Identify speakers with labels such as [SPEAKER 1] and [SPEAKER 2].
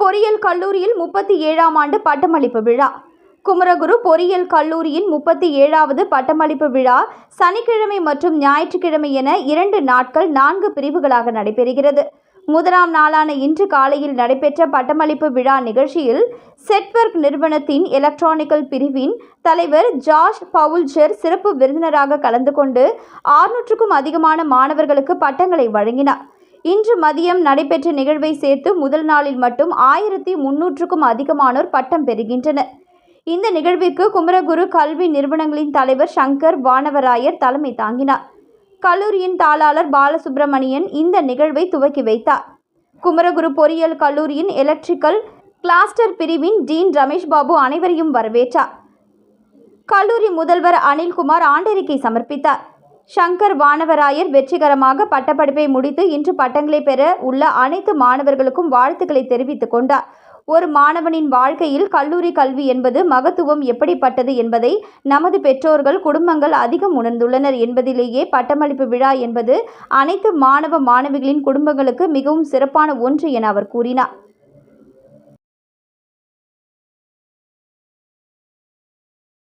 [SPEAKER 1] பொறியியல் கல்லூரியில் 37ஆம் ஆண்டு பட்டமளிப்பு விழா. குமரகுரு பொறியியல் கல்லூரியின் 37வது பட்டமளிப்பு விழா சனிக்கிழமை மற்றும் ஞாயிற்றுக்கிழமை என 2 நாட்கள் 4 பிரிவுகளாக நடைபெறுகிறது. முதலாம் நாளான இன்று காலையில் நடைபெற்ற பட்டமளிப்பு விழா நிகழ்ச்சியில் செட்வொர்க் நிறுவனத்தின் எலக்ட்ரானிக்கல் பிரிவின் தலைவர் ஜார்ஜ் பவுல்ஜர் சிறப்பு விருந்தினராக கலந்து கொண்டு 600க்கும் அதிகமான மாணவர்களுக்கு பட்டங்களை வழங்கினார். இன்று மதியம் நடைபெற்ற நிகழ்வை சேர்த்து முதல் நாளில் மட்டும் 1300க்கும் அதிகமானோர் பட்டம் பெறுகின்றனர். இந்த நிகழ்விற்கு குமரகுரு கல்வி நிறுவனங்களின் தலைவர் சங்கர் வானவராயர் தலைமை தாங்கினார். கல்லூரியின் தாளாளர் பாலசுப்ரமணியன் இந்த நிகழ்வை துவக்கி வைத்தார். குமரகுரு பொறியியல் கல்லூரியின் எலக்ட்ரிக்கல் கிளாஸ்டர் பிரிவின் டீன் ரமேஷ் பாபு அனைவரையும் வரவேற்றார். கல்லூரி முதல்வர் அனில்குமார் ஆண்டறிக்கை சமர்ப்பித்தார். சங்கர் வானவராயர் வெற்றிகரமாக பட்டப்படிப்பை முடித்து இன்று பட்டங்களை பெற உள்ள அனைத்து மாணவர்களுக்கும் வாழ்த்துக்களை தெரிவித்துக் கொண்டார். ஒரு மாணவனின் வாழ்க்கையில் கல்லூரி கல்வி என்பது மகத்துவம் எப்படிப்பட்டது என்பதை நமது பெற்றோர்கள், குடும்பங்கள் அதிகம் உணர்ந்துள்ளனர் என்பதிலேயே பட்டமளிப்பு விழா என்பது அனைத்து மாணவ மாணவிகளின் குடும்பங்களுக்கு மிகவும் சிறப்பான ஒன்று என அவர் கூறினார்.